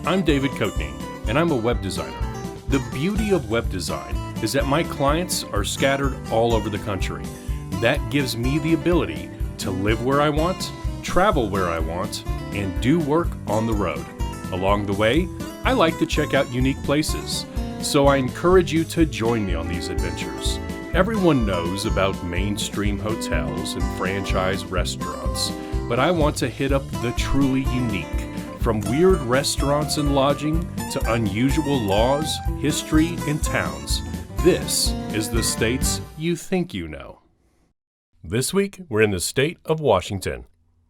I'm David Coatney, and I'm a web designer. The beauty of web design is that my clients are scattered all over the country. That gives me the ability to live where I want, travel where I want, and do work on the road. Along the way, I like to check out unique places, so I encourage you to join me on these adventures. Everyone knows about mainstream hotels and franchise restaurants, but I want to hit up the truly unique. From weird restaurants and lodging to unusual laws, history, and towns, this is the states you think you know. This week, we're in the state of Washington.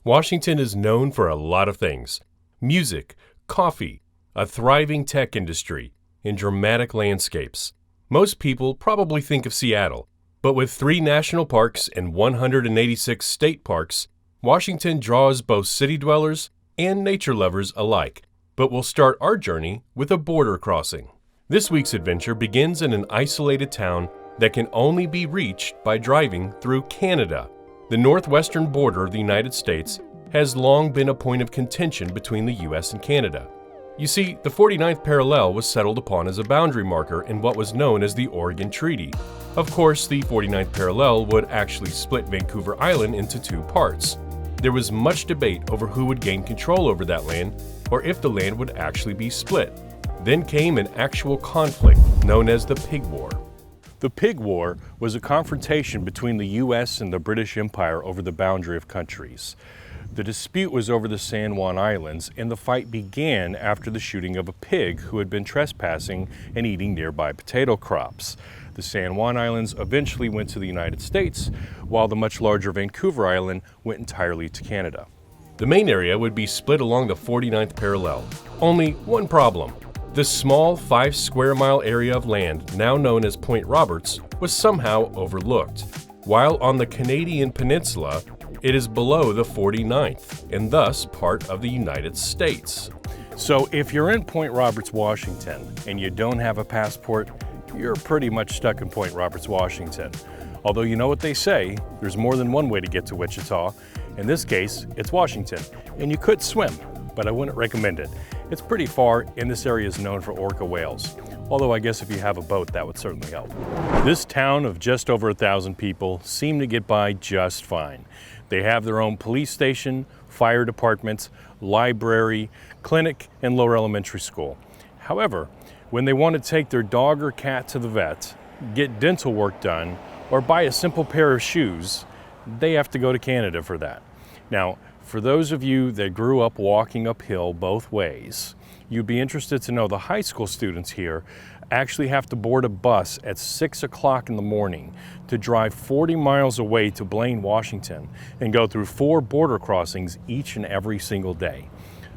Washington is known for a lot of things: music, coffee, a thriving tech industry, and dramatic landscapes. Most people probably think of Seattle, but with 3 national parks and 186 state parks, Washington draws both city dwellers and nature lovers alike. But we'll start our journey with a border crossing. This week's adventure begins in an isolated town that can only be reached by driving through Canada. The northwestern border of the United States has long been a point of contention between the U.S. and Canada. You see, the 49th parallel was settled upon as a boundary marker in what was known as the Oregon Treaty. Of course, the 49th parallel would actually split Vancouver Island into 2 parts. There was much debate over who would gain control over that land, or if the land would actually be split. Then came an actual conflict known as the Pig War. The Pig War was a confrontation between the U.S. and the British Empire over the boundary of countries. The dispute was over the San Juan Islands, and the fight began after the shooting of a pig who had been trespassing and eating nearby potato crops. The San Juan Islands eventually went to the United States, while the much larger Vancouver Island went entirely to Canada. The main area would be split along the 49th parallel. Only one problem: the small 5 square mile area of land, now known as Point Roberts, was somehow overlooked. While on the Canadian peninsula, it is below the 49th, and thus part of the United States. So if you're in Point Roberts, Washington, and you don't have a passport, you're pretty much stuck in Point Roberts, Washington. Although you know what they say, there's more than one way to get to Wichita. In this case, it's Washington, and you could swim, but I wouldn't recommend it. It's pretty far, and this area is known for orca whales. Although I guess if you have a boat, that would certainly help. This town of just over 1,000 people seem to get by just fine. They have their own police station, fire departments, library, clinic, and lower elementary school. However, when they want to take their dog or cat to the vet, get dental work done, or buy a simple pair of shoes, they have to go to Canada for that. Now, for those of you that grew up walking uphill both ways, you'd be interested to know the high school students here actually have to board a bus at 6 o'clock in the morning to drive 40 miles away to Blaine, Washington, and go through 4 border crossings each and every single day.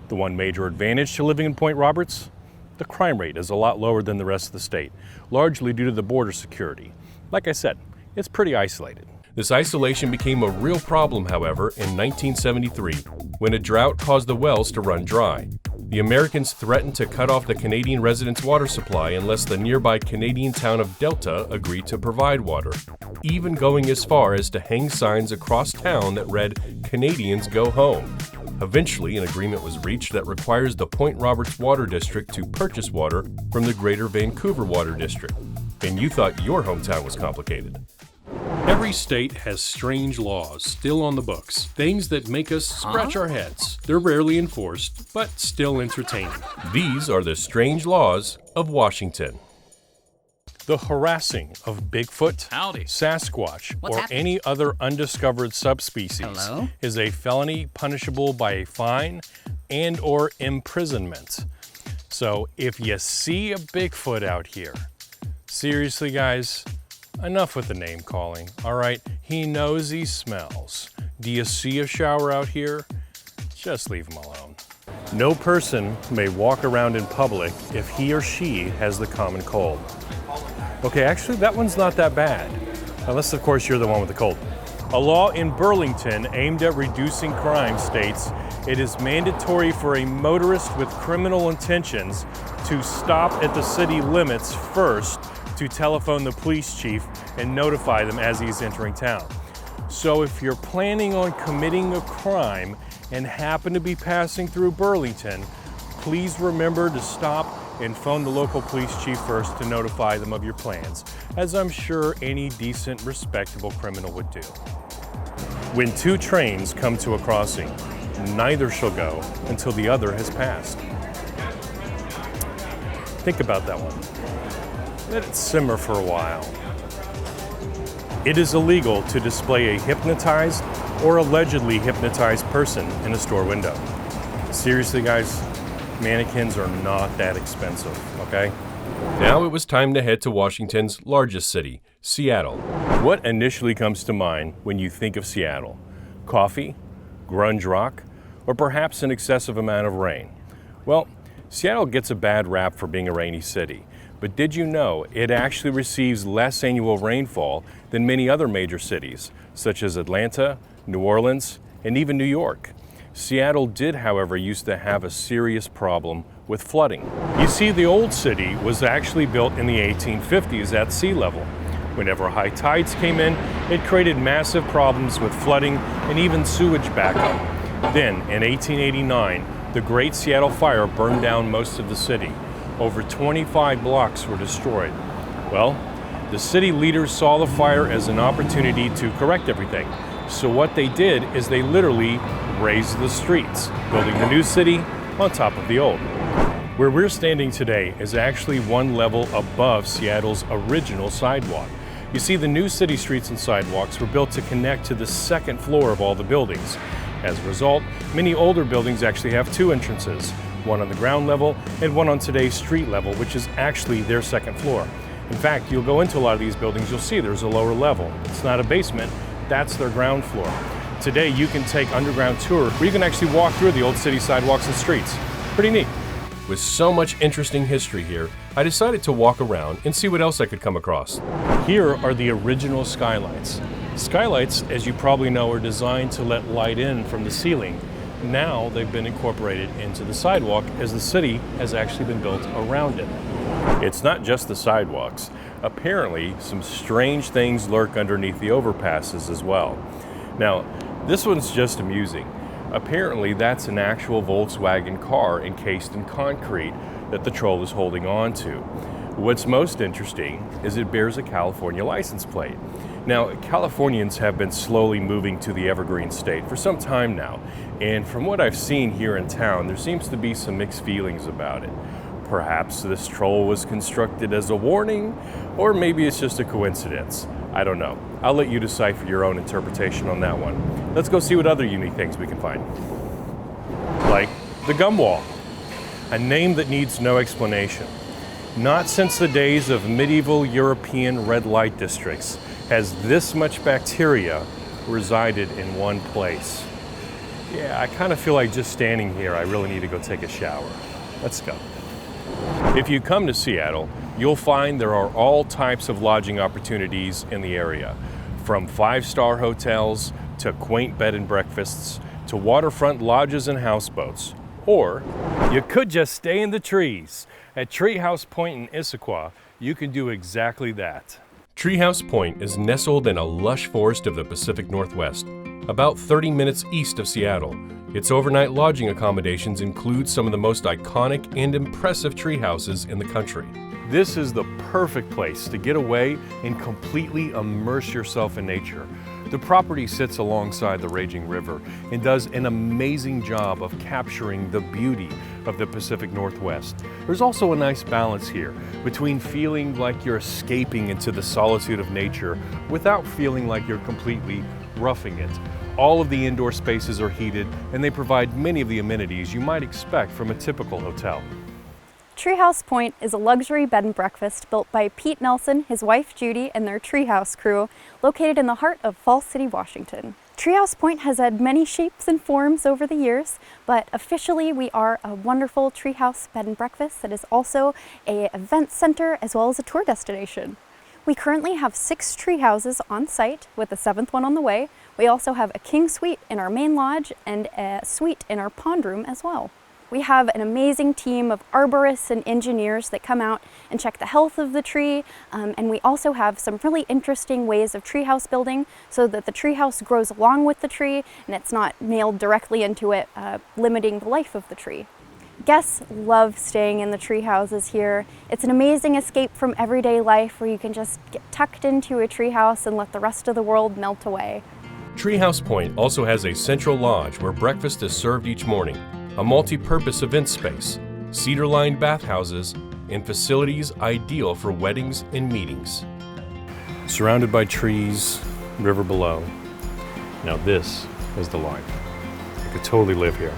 The one major advantage to living in Point Roberts: the crime rate is a lot lower than the rest of the state, largely due to the border security. Like I said, it's pretty isolated. This isolation became a real problem, however, in 1973, when a drought caused the wells to run dry. The Americans threatened to cut off the Canadian residents' water supply unless the nearby Canadian town of Delta agreed to provide water, even going as far as to hang signs across town that read, "Canadians go home." Eventually, an agreement was reached that requires the Point Roberts Water District to purchase water from the Greater Vancouver Water District. And you thought your hometown was complicated. Every state has strange laws still on the books, things that make us scratch our heads. They're rarely enforced, but still entertaining. These are the strange laws of Washington. The harassing of Bigfoot, Howdy. Sasquatch, What's or happening? any other undiscovered subspecies Hello? is a felony punishable by a fine and/or imprisonment. So if you see a Bigfoot out here, seriously guys, enough with the name calling, all right? He knows he smells. Do you see a shower out here? Just leave him alone. No person may walk around in public if he or she has the common cold. Okay, actually that one's not that bad, unless of course you're the one with the cold. A law in Burlington aimed at reducing crime states it is mandatory for a motorist with criminal intentions to stop at the city limits first to telephone the police chief and notify them as he's entering town. So if you're planning on committing a crime and happen to be passing through Burlington, please remember to stop and phone the local police chief first to notify them of your plans, as I'm sure any decent, respectable criminal would do. When two trains come to a crossing, neither shall go until the other has passed. Think about that one. Let it simmer for a while. It is illegal to display a hypnotized or allegedly hypnotized person in a store window. Seriously, guys, mannequins are not that expensive, okay? Now it was time to head to Washington's largest city, Seattle. What initially comes to mind when you think of Seattle? Coffee, grunge rock, or perhaps an excessive amount of rain? Well, Seattle gets a bad rap for being a rainy city, but did you know it actually receives less annual rainfall than many other major cities, such as Atlanta, New Orleans, and even New York? Seattle did, however, used to have a serious problem with flooding. You see, the old city was actually built in the 1850s at sea level. Whenever high tides came in, it created massive problems with flooding and even sewage backup. Then, in 1889, the Great Seattle Fire burned down most of the city. Over 25 blocks were destroyed. Well, the city leaders saw the fire as an opportunity to correct everything. So what they did is they literally raised the streets, building the new city on top of the old. Where we're standing today is actually one level above Seattle's original sidewalk. You see, the new city streets and sidewalks were built to connect to the second floor of all the buildings. As a result, many older buildings actually have two entrances, one on the ground level and one on today's street level, which is actually their second floor. In fact, you'll go into a lot of these buildings, you'll see there's a lower level. It's not a basement, that's their ground floor. Today, you can take underground tour where you can actually walk through the old city sidewalks and streets. Pretty neat. With so much interesting history here, I decided to walk around and see what else I could come across. Here are the original skylights. Skylights, as you probably know, are designed to let light in from the ceiling. Now they've been incorporated into the sidewalk as the city has actually been built around it. It's not just the sidewalks. Apparently, some strange things lurk underneath the overpasses as well. Now, this one's just amusing. Apparently, that's an actual Volkswagen car encased in concrete that the troll is holding on to. What's most interesting is it bears a California license plate. Now, Californians have been slowly moving to the Evergreen State for some time now, and from what I've seen here in town, there seems to be some mixed feelings about it. Perhaps this troll was constructed as a warning, or maybe it's just a coincidence. I don't know. I'll let you decide for your own interpretation on that one. Let's go see what other unique things we can find. Like the gum wall, a name that needs no explanation. Not since the days of medieval European red light districts has this much bacteria resided in one place. Yeah, I kind of feel like just standing here, I really need to go take a shower. Let's go. If you come to Seattle, you'll find there are all types of lodging opportunities in the area, from five-star hotels to quaint bed and breakfasts to waterfront lodges and houseboats. Or you could just stay in the trees. At Treehouse Point in Issaquah, you can do exactly that. Treehouse Point is nestled in a lush forest of the Pacific Northwest, about 30 minutes east of Seattle. Its overnight lodging accommodations include some of the most iconic and impressive tree houses in the country. This is the perfect place to get away and completely immerse yourself in nature. The property sits alongside the raging river and does an amazing job of capturing the beauty of the Pacific Northwest. There's also a nice balance here between feeling like you're escaping into the solitude of nature without feeling like you're completely roughing it. All of the indoor spaces are heated and they provide many of the amenities you might expect from a typical hotel. Treehouse Point is a luxury bed and breakfast built by Pete Nelson, his wife Judy, and their treehouse crew, located in the heart of Falls City, Washington. Treehouse Point has had many shapes and forms over the years, but officially we are a wonderful treehouse bed and breakfast that is also an event center as well as a tour destination. We currently have 6 tree houses on site with a 7th one on the way. We also have a king suite in our main lodge and a suite in our pond room as well. We have an amazing team of arborists and engineers that come out and check the health of the tree, and we also have some really interesting ways of treehouse building so that the treehouse grows along with the tree and it's not nailed directly into it, limiting the life of the tree. Guests love staying in the tree houses here. It's an amazing escape from everyday life where you can just get tucked into a tree house and let the rest of the world melt away. Treehouse Point also has a central lodge where breakfast is served each morning, a multi-purpose event space, cedar-lined bathhouses, and facilities ideal for weddings and meetings. Surrounded by trees, river below. Now this is the life. I could totally live here.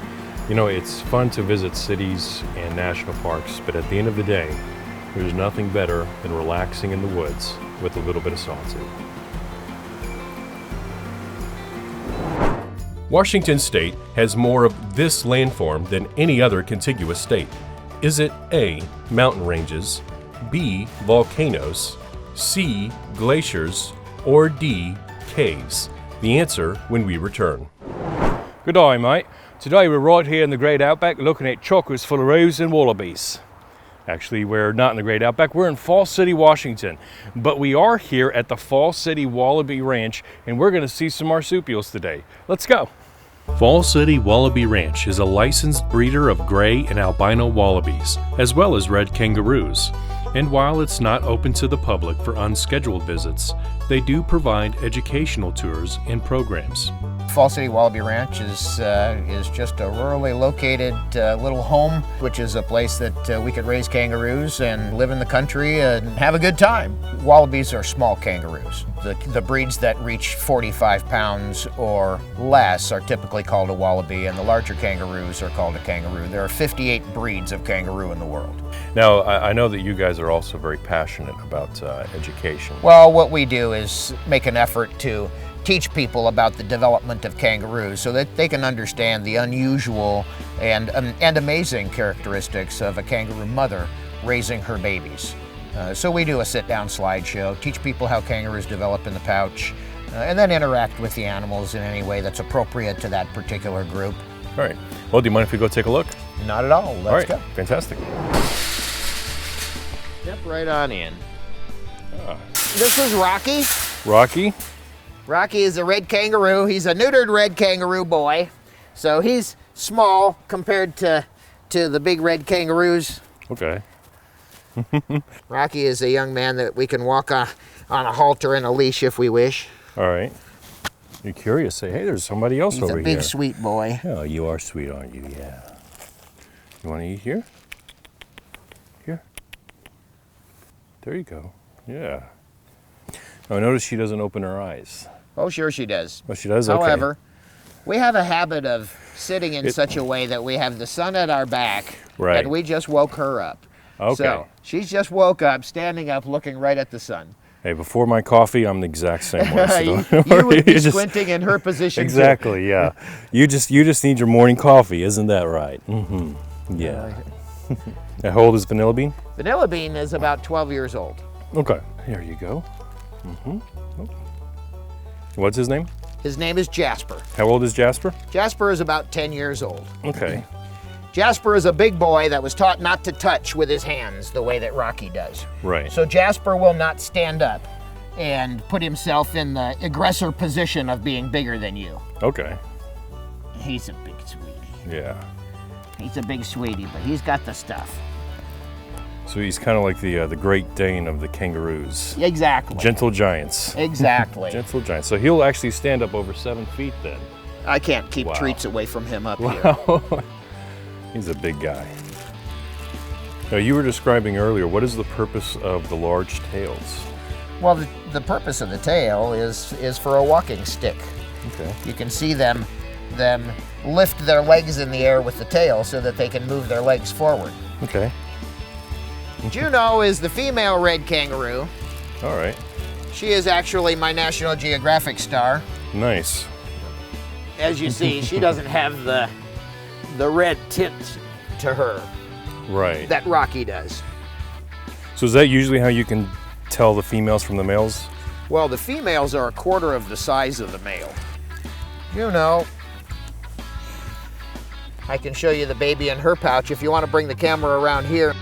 You know, it's fun to visit cities and national parks, but at the end of the day, there's nothing better than relaxing in the woods with a little bit of solitude. Washington State has more of this landform than any other contiguous state. Is it A, mountain ranges, B, volcanoes, C, glaciers, or D, caves? The answer when we return. Good day, mate. Today we're right here in the Great Outback looking at chokers full of roos and wallabies. Actually, we're not in the Great Outback, we're in Falls City, Washington. But we are here at the Falls City Wallaby Ranch and we're gonna see some marsupials today. Let's go. Falls City Wallaby Ranch is a licensed breeder of gray and albino wallabies, as well as red kangaroos. And while it's not open to the public for unscheduled visits, they do provide educational tours and programs. Falls City Wallaby Ranch is just a rurally located little home, which is a place that we could raise kangaroos and live in the country and have a good time. Wallabies are small kangaroos. The breeds that reach 45 pounds or less are typically called a wallaby, and the larger kangaroos are called a kangaroo. There are 58 breeds of kangaroo in the world. Now, I know that you guys are also very passionate about education. Well, what we do is make an effort to teach people about the development of kangaroos so that they can understand the unusual and amazing characteristics of a kangaroo mother raising her babies. So we do a sit-down slideshow, teach people how kangaroos develop in the pouch, and then interact with the animals in any way that's appropriate to that particular group. All right. Well, do you mind if we go take a look? Not at all. Let's go. Fantastic. Step right on in. This is Rocky. Rocky? Rocky is a red kangaroo. He's a neutered red kangaroo boy. So he's small compared to the big red kangaroos. Okay. Rocky is a young man that we can walk on a halter and a leash if we wish. All right. You're curious. Say, hey, there's somebody else over here. He's a big, sweet boy. Oh, you are sweet, aren't you? Yeah. You want to eat here? Here. There you go. Yeah. Oh, notice she doesn't open her eyes. Oh, sure she does. Oh, she does? Okay. However, we have a habit of sitting in such a way that we have the sun at our back, right, and we just woke her up. Okay. So she's just woke up, standing up, looking right at the sun. Hey, before my coffee, I'm the exact same way. So you would be squinting in her position. Exactly, too. Yeah. You just need your morning coffee, isn't that right? Mm-hmm. Yeah. And how old is Vanilla Bean? Vanilla Bean is about 12 years old. Okay. Here you go. Mm-hmm. Oh. What's his name? His name is Jasper. How old is Jasper? Jasper is about 10 years old. Okay. Jasper is a big boy that was taught not to touch with his hands the way that Rocky does. Right. So Jasper will not stand up and put himself in the aggressor position of being bigger than you. Okay. He's a big sweetie. Yeah. He's a big sweetie, but he's got the stuff. So he's kind of like the Great Dane of the kangaroos. Exactly. Gentle giants. Exactly. Gentle giants. So he'll actually stand up over 7 feet then. I can't keep treats away from him up here. He's a big guy. Now, you were describing earlier, what is the purpose of the large tails? Well, the purpose of the tail is for a walking stick. Okay. You can see them lift their legs in the air with the tail so that they can move their legs forward. Okay. Juno is the female red kangaroo. All right. She is actually my National Geographic star. Nice. As you see, she doesn't have the red tint to her. Right. That Rocky does. So is that usually how you can tell the females from the males? Well, the females are a quarter of the size of the male. You know, I can show you the baby in her pouch if you want to bring the camera around here.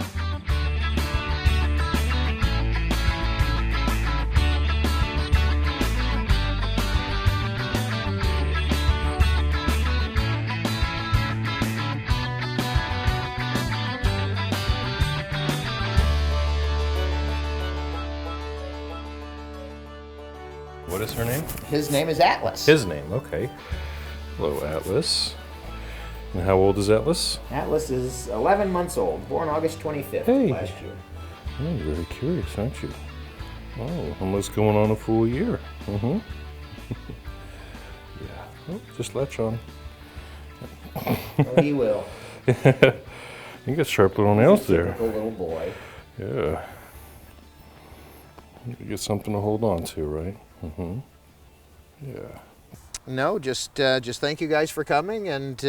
What is her name? His name is Atlas. His name, okay. Hello, Atlas. And how old is Atlas? Atlas is 11 months old, born August 25th last year. Oh, you're very curious, aren't you? Oh, almost going on a full year. Mm-hmm. Yeah. Oh, just latch on. Oh, he will. You got sharp little nails there. Typical little boy. Yeah. You get something to hold on to, right? Mm-hmm. Yeah. No, just thank you guys for coming, and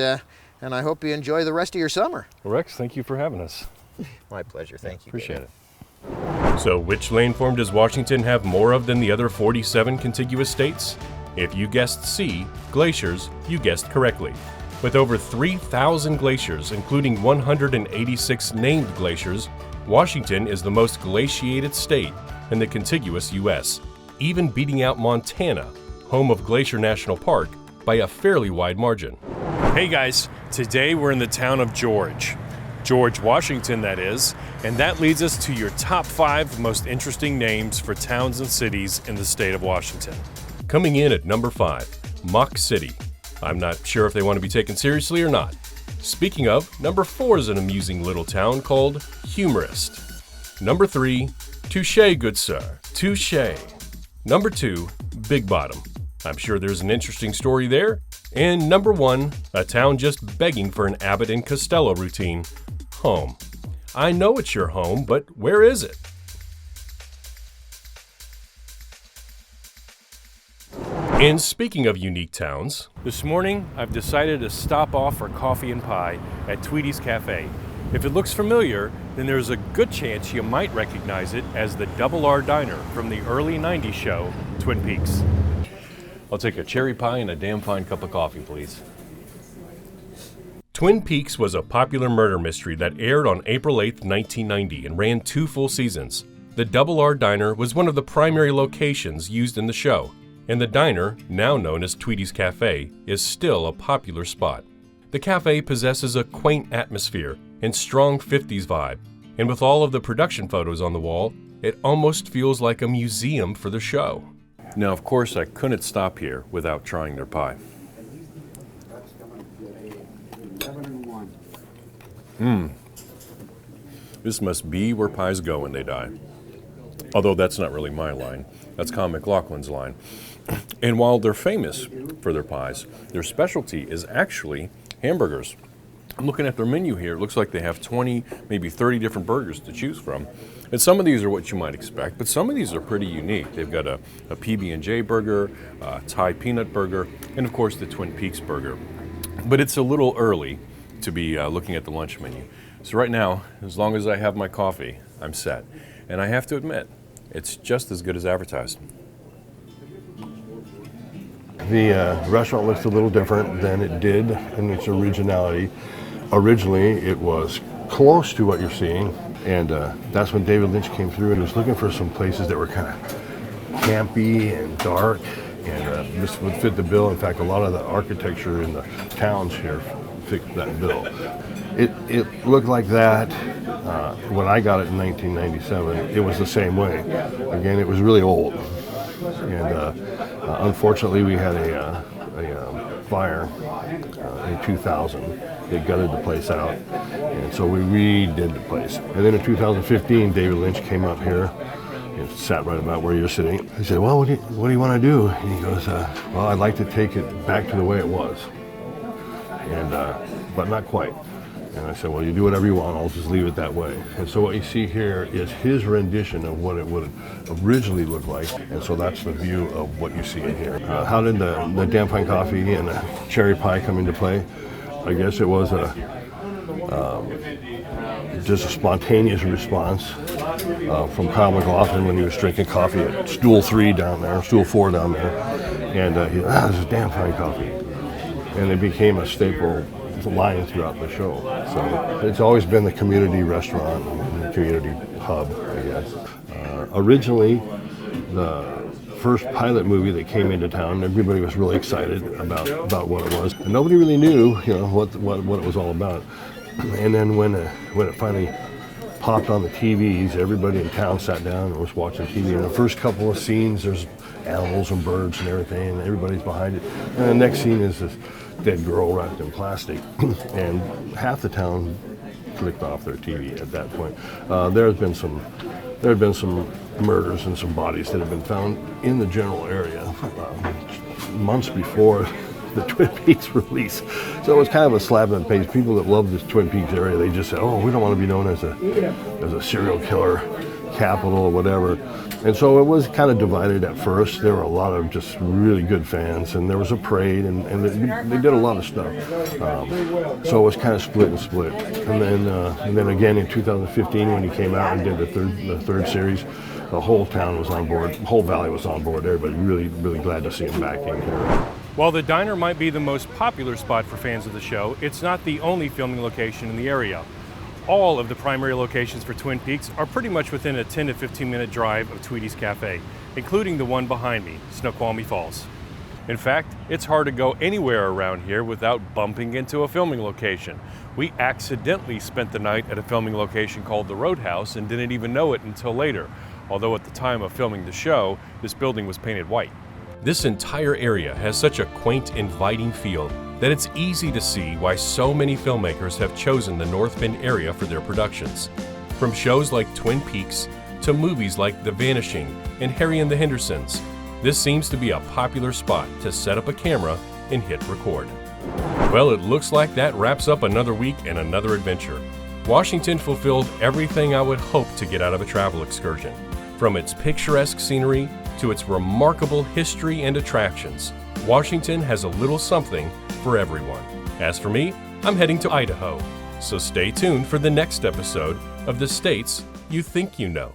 I hope you enjoy the rest of your summer. Well, Rex, thank you for having us. My pleasure. Thank you. Appreciate David. it. So, which landform does Washington have more of than the other 47 contiguous states? If you guessed C, glaciers, you guessed correctly. With over 3,000 glaciers, including 186 named glaciers, Washington is the most glaciated state in the contiguous U.S., even beating out Montana, home of Glacier National Park, by a fairly wide margin. Hey guys, today we're in the town of George, Washington that is, and that leads us to your top 5 most interesting names for towns and cities in the state of Washington. Coming in at number 5, Mock City. I'm not sure if they want to be taken seriously or not. Speaking of, number 4 is an amusing little town called Humorist. Number 3, Touche, good sir, touche. Number 2, Big Bottom. I'm sure there's an interesting story there. And number 1, a town just begging for an Abbott and Costello routine, home. I know it's your home, but where is it? And speaking of unique towns, this morning I've decided to stop off for coffee and pie at Tweedy's Cafe. If it looks familiar, then there's a good chance you might recognize it as the Double R Diner from the early 90s show, Twin Peaks. I'll take a cherry pie and a damn fine cup of coffee, please. Twin Peaks was a popular murder mystery that aired on April 8, 1990 and ran 2 full seasons. The Double R Diner was one of the primary locations used in the show, and the diner, now known as Tweedy's Cafe, is still a popular spot. The cafe possesses a quaint atmosphere and strong 50s vibe, and with all of the production photos on the wall, it almost feels like a museum for the show. Now, of course, I couldn't stop here without trying their pie. This must be where pies go when they die. Although that's not really my line. That's Con McLaughlin's line. And while they're famous for their pies, their specialty is actually hamburgers. I'm looking at their menu here. It looks like they have 20, maybe 30 different burgers to choose from. And some of these are what you might expect, but some of these are pretty unique. They've got a PB&J burger, a Thai peanut burger, and of course the Twin Peaks burger. But it's a little early to be looking at the lunch menu. So right now, as long as I have my coffee, I'm set. And I have to admit, it's just as good as advertised. The restaurant looks a little different than it did in its originality. Originally, it was close to what you're seeing, and that's when David Lynch came through and was looking for some places that were kind of campy and dark, and this would fit the bill. In fact, a lot of the architecture in the towns here fit that bill. It looked like that when I got it in 1997. It was the same way. Again, it was really old, and unfortunately, we had a fire in 2000. It gutted the place out, and so we redid the place. And then in 2015, David Lynch came up here and sat right about where you're sitting. He said, "Well, what do you want to do?" And he goes, "Well, I'd like to take it back to the way it was, and but not quite." And I said, "Well, you do whatever you want. I'll just leave it that way." And so what you see here is his rendition of what it would originally look like. And so that's the view of what you see in here. How did the damn fine coffee and the cherry pie come into play? I guess it was just a spontaneous response from Kyle McLaughlin when he was drinking coffee at stool 4 down there. And he said, "This is damn fine coffee." And it became a staple line throughout the show. So it's always been the community restaurant and the community hub, I guess. Originally, the first pilot movie that came into town, everybody was really excited about what it was. And nobody really knew, what it was all about. And then when it finally popped on the TVs. Everybody in town sat down and was watching TV. And the first couple of scenes, there's animals and birds and everything, and everybody's behind it. And the next scene is this dead girl wrapped in plastic, and half the town flicked off their TV at that point. There had been some murders and some bodies that have been found in the general area months before the Twin Peaks release. So it was kind of a slap in the face. People that love this Twin Peaks area, they just said, oh, we don't want to be known as a serial killer capital or whatever. And so it was kind of divided at first. There were a lot of just really good fans, and there was a parade, and they did a lot of stuff. So it was kind of split. And then again in 2015, when he came out and did the third series, the whole town was on board, the whole valley was on board. Everybody really, really glad to see him back in here. While the diner might be the most popular spot for fans of the show, it's not the only filming location in the area. All of the primary locations for Twin Peaks are pretty much within a 10 to 15 minute drive of Tweedy's Cafe, including the one behind me, Snoqualmie Falls. In fact, it's hard to go anywhere around here without bumping into a filming location. We accidentally spent the night at a filming location called the Roadhouse and didn't even know it until later, although at the time of filming the show, this building was painted white. This entire area has such a quaint, inviting feel that it's easy to see why so many filmmakers have chosen the North Bend area for their productions. From shows like Twin Peaks to movies like The Vanishing and Harry and the Hendersons, this seems to be a popular spot to set up a camera and hit record. Well, it looks like that wraps up another week and another adventure. Washington fulfilled everything I would hope to get out of a travel excursion. From its picturesque scenery to its remarkable history and attractions, Washington has a little something for everyone. As for me, I'm heading to Idaho, so stay tuned for the next episode of The States You Think You Know.